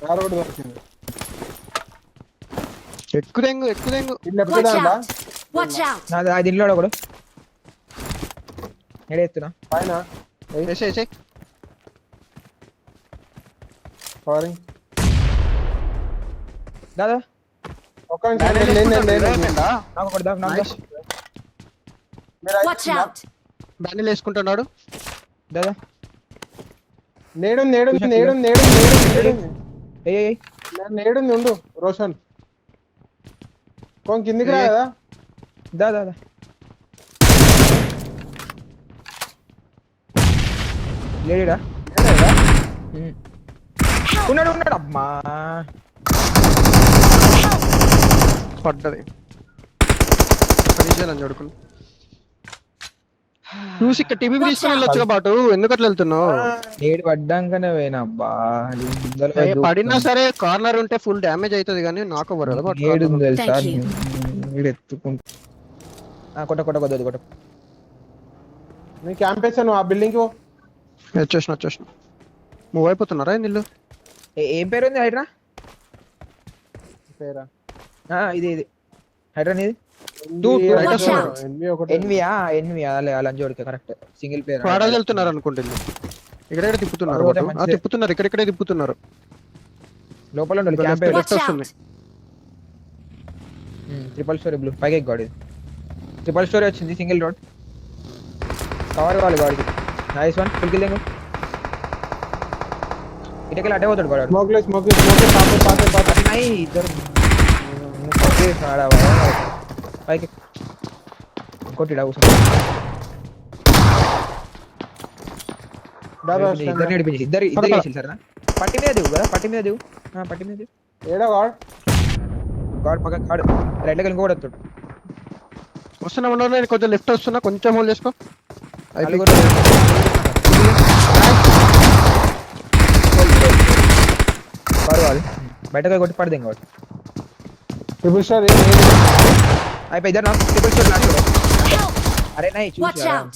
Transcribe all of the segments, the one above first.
Car కూడా దొరికింది. ఎక్కుదెంగు ఎక్కుదెంగు ఇల్లు Watch ఎప్పుడుదా out! Watch out! నాది అది ఇంట్లో ఒకడు ఎడేస్తున్నా పైన వేసేసి కవరింగ్. దాదా ఒక్క నిమిషం నేను నాకు ఒకటి దాకా నాకు Watch out! బ్యాండిల్ వేసుకుంటున్నాడు. దాదా నేడు ఏయ్ నేడుంది ఉండు రోషన్ కొంచెం కిందికి రా కదా. దాదా లేడీడా ఉన్నాడు అమ్మా పడ్డది పరిచయాలని చూడుకుని చూసి ఇక్కడ టీవీ తీసుకొని వెళ్ళొచ్చుగా బాటు. ఎందుకు అట్లా వెళ్తున్నావు? ఏడు పడ్డాకనే పోయినా అబ్బా పడినా సరే కార్నర్ ఉంటే ఫుల్ డ్యామేజ్ అవుతుంది కానీ నాకు వరదు. ఏడు తెలుసా Thank you. వీడు ఎత్తుకుంటా కొట్ట నీ క్యాంపేసాను ఆ బిల్డింగ్ కి. వచ్చేసిన మూవ్ అయిపోతున్నారా నిల్లు? ఏం పేరు ఉంది హైడ్రా పేరా ఇది హైడ్రా నీది Watch out. ఎన్వియా అలా చూడక కరెక్ట్ సింగిల్ పేరు వాడాలు వెళ్తున్నారు అనుకుంటుంది. ఇక్కడే తిప్పుతున్నారు బాటు. తిప్పుతున్నారు ఇక్కడిక్కడే తిప్పుతున్నారు. లోపల ఉండాలి క్యాంప్ Watch వస్తుంది. out! ట్రిపుల్ స్టోరీ బ్లూ పైకి ఎక్కాడు ఇది ట్రిపుల్ స్టోరీ వచ్చింది సింగిల్ రోడ్ కవర్ కావాలి గాడికి. నైస్ వన్ ఫుల్ కిల్ ఇటకెళ్ళి అటే పోతాడు గాడు స్మోక్ నై ఇద్దరు పైకి కొట్టిడా ఇద్దరు నడిపించి ఇద్దరు వేసింది సార్ పట్టి మీద దిగు కదా పట్టి మీద దిగు ఏడో వాడు గాడు పక్క గాడు రైట్ లెక్క ఇంకోటి వస్తాడు వస్తున్నా ఉన్నారు. నేను కొంచెం లెఫ్ట్ వస్తున్నా, కొంచెం హోల్డ్ చేసుకో. కావాలి బయటకు కొట్టి పడదు ఇంకోటి ట్రిపుల్ స్టార్ అయిపోయి ఇద్దరు ట్రిపుల్ స్టోరీ లాస్ట్ అరే నై Watch out!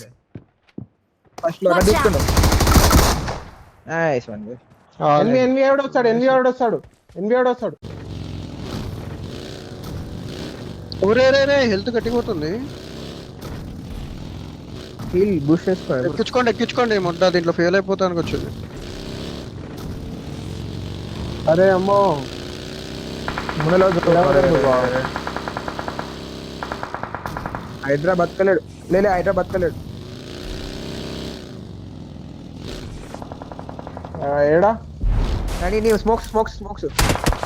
ఫస్ట్ లో Watch దూకుతుండు నైస్ వన్ ఎన్వి వస్తాడు. రే హెల్త్ గట్టిపోతుంది. హీల్ బూస్ట్ చేసుకోవాలి ఎక్కించుకోండి మొట్ట దీంట్లో ఫెయిల్ అయిపోతానికి వచ్చింది. అరే అమ్మో మునలో హైదరాబాద్ బతకలేడు హైదరాబాద్ బతకలేడు ఏడా కానీ నీ స్మోక్స్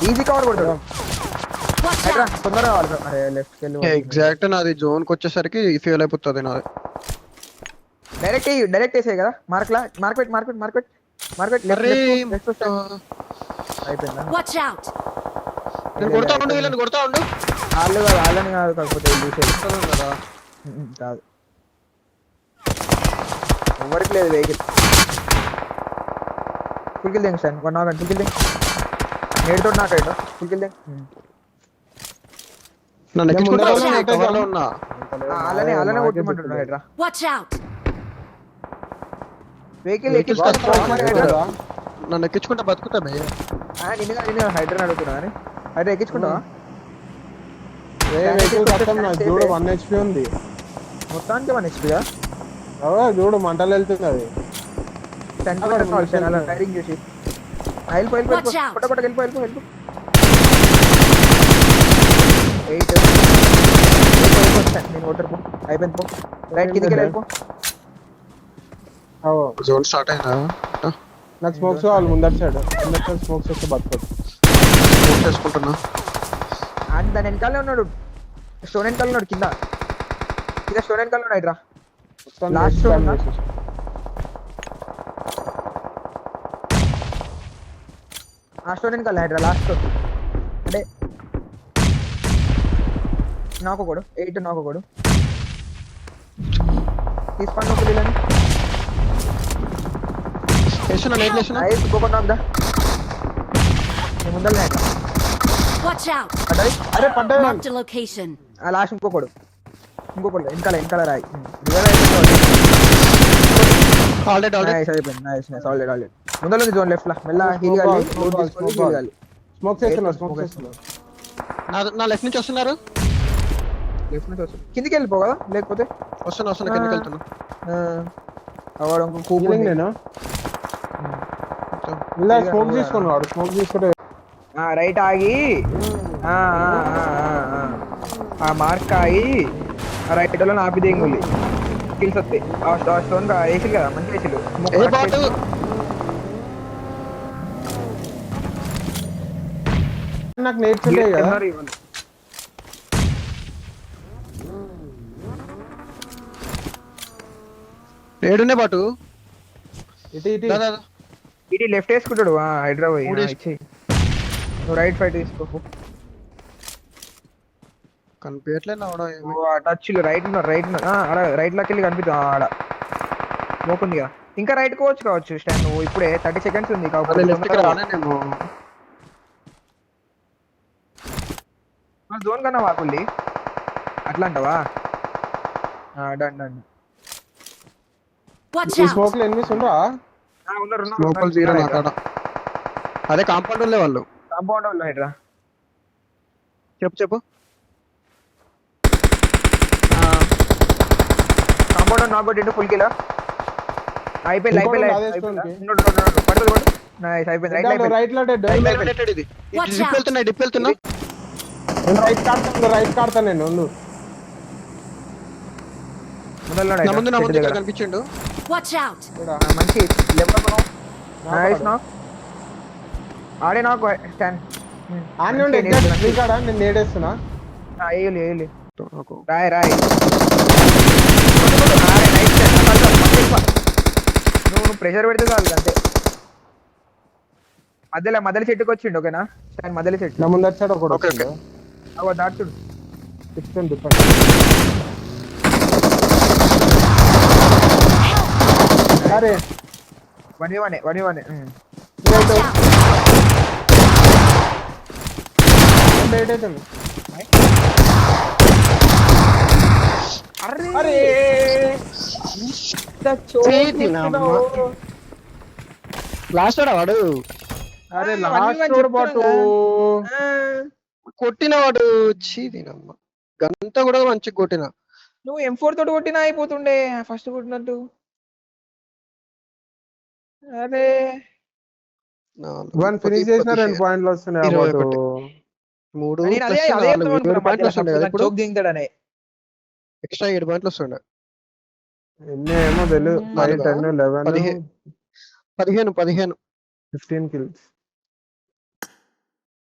ఈజీ కవర్ కొడతాడు Watch హైడ్రా out! తొందరగా కావాలి అరే లెఫ్ట్ వెళ్ళి ఎగ్జాక్ట్ నాది జోన్ కి వచ్చేసరికి ఫెయిల్ అయిపోతుంది నాది. డైరెక్ట్ వేసాయి కదా మార్కెట్ అయిపోయిందా Watch out! నేను కొడతా ఉండు వాళ్ళని కాదు కాకపోతే చూసేది కదా. కాదు ఎవరికి లేదు వెహికల్ ఫుల్కిల్ దింగ్ సార్ వన్ అవర్ ఫుల్కిల్ దింగ్ నేడుతో నాకు అయితే ఫుల్కిల్ దింగ్ నన్ను ఎక్కించుకుంటా కవర్లో ఉన్నా. అలానే కొట్టుకుంటున్నా హైడ్రా Watch out! వెహికల్ నన్ను ఎక్కించుకుంటా బతుకుతా భయ్య. నిన్ను హైడ్రా అడుగుతున్నా కానీ హైడ్రా ఎక్కించుకుంటావా చూడు 1 HP ఉంది మొత్తానికి 1 HP చూడు మంటలు వెళ్తుంది అది. ఫైరింగ్ చేసి వెళ్ళిపో 8 నేను ఓటర్ అయిపోయింది పో రైట్ కిందకి వెళ్ళిపో జోన్ స్టార్ట్ అయిందా? నాకు స్మోక్స్ కావాలి ముందర సైడ్ స్మోక్స్ వస్తే బతుకోదు. చేసుకుంటున్నా. దాని వెనకాలే ఉన్నాడు స్టోన్ వెనకాల ఉన్నాడు కింద స్టోన్ వెనకాల ఉన్నాడు హైడ్రా లాస్ట్ ఆ స్టోన్ వెనకాల హైడ్రా లాస్ట్ అంటే నాకొకడు 8 నాకొకడు తీసుకోండి ఒక పిల్లని ఇంకొకటి నాకుదా ముందరనే హైడ్రా Watch out! అరే పడ్డా Marked a location. లాస్ట్ ఇంకొకడు వెనకాల రాయి ఆల్రెడీ నైస్ అయిపోయింది నైస్ ఆల్రెడీ ముందర ఉంది జోన్ లెఫ్ట్ లా మెల్ల హీల్ Smoke గాలి ball, smoke లోడ్ ball, తీసుకొని smoke హీల్ ball. గాలి స్మోక్ చేస్తున్నా Smoke స్మోక్ చేస్తున్నా నా లెఫ్ట్ నుంచి వస్తున్నారు. లెఫ్ట్ నుంచి వస్తుంది కిందికి వెళ్ళిపో కదా లేకపోతే వస్తున్నా కిందకి వెళ్తున్నా. వాడు ఇంకో కూపు Healing నేను ఇలా స్మోక్ తీసుకుని వాడు స్మోక్ తీసుకుంటే రైట్ ఆగి ఆ మార్క్ ఆగి ఆ రైట్ లో ఆపి దేంగులి స్కిల్స్ వస్తాయి ఆ స్టోన్ వేసిలు కదా మంచి వేసిలు ఏ బాటు నాకు నేర్చుంటే కదా ఏడునే బాటు. ఇటు ఇటు దా, దా, దా. ఇది లెఫ్ట్ వేసుకుంటాడు హైదరాబాద్ మూడు వేసు- ఇచ్చి నువ్వు రైట్ ఫైట్ తీసుకో కనిపించట్లేదు అవడం ఏమి. టచ్ రైట్ ఆడ రైట్ లోకి వెళ్ళి కనిపిస్తుంది ఆడ మోకుంది కదా ఇంకా రైట్ కావచ్చు స్టాండ్ నువ్వు ఇప్పుడే 30 సెకండ్స్ ఉంది మళ్ళీ లెఫ్ట్ కి రానేమో. జోన్ కన్నా వాకుల్లి అట్లా అంటావా డన్ డన్ Watch ఈ out! స్మోక్ లో ఎనిమిస్ ఉండరా లోపల జీరో నా కాడ. అదే కాంపౌండ్ వాళ్ళే వాళ్ళు. కాంపౌండ్ వాళ్ళు హైడ్రా చెప్పు కాంపౌండ్ నాక్ కొట్టిండు ఫుల్ కిలో అయిపోయింది ఇంకోటి అయిపోయింది అదే అయిపోయింది. stone కి. పడుతుంది నైస్ అయిపోయింది రైట్ అయిపోయింది రైట్ లో డెడ్ ఇది Watch డిప్ out. వెళ్తున్నా. రైట్ కాడతా నేను ఉండు. నా ముందు ఇక్కడ కనిపించిండు. Watch out! ఈడ. మంచి లెవెల్ నైస్ నాకు నాక్ ఆడే నాక్ స్టాండ్ ఆనే ఉండే ఎగ్జాక్ట్ నీ కాడ నేను నేడేస్తున్నా ఏయలి ఏయలి నాకు రాయ్ నువ్వు ప్రెషర్ పెడితే చాలు అంతే మధ్యలో చెట్టుకు వచ్చిండు ఓకేనా స్టాండ్ మధ్యలో చెట్టు నా ముందు వచ్చాడు ఒకడు ఓకే, ఓకే. అవో దాటుడు 16 డిఫెండ్ అరే 1v1 Watch out! లేట్ అవుతుంది అరే లాస్ట్ వాడు అరే లాస్ట్ బాటు కొట్టిన వాడు చీదినమ్మ గంత కూడా మంచిగా కొట్టిన. నువ్వు M4 తోటి కొట్టినా అయిపోతుండే ఫస్ట్ కొట్టినట్టు అరే వన్ ఫినిష్ చేసిన 2 పాయింట్లు వస్తున్నాయి ఆ బాటు 3 నేను అదే అదే చెప్తాం అనుకున్నా పాయింట్లు వస్తుండే కదా ఇప్పుడు. జోక్ దింగుతాడనే ఎక్స్ట్రా 7 పాయింట్లు వస్తుండే. ఎన్ని ఏమో తెలియదు 5 10 11 15 15 కిల్స్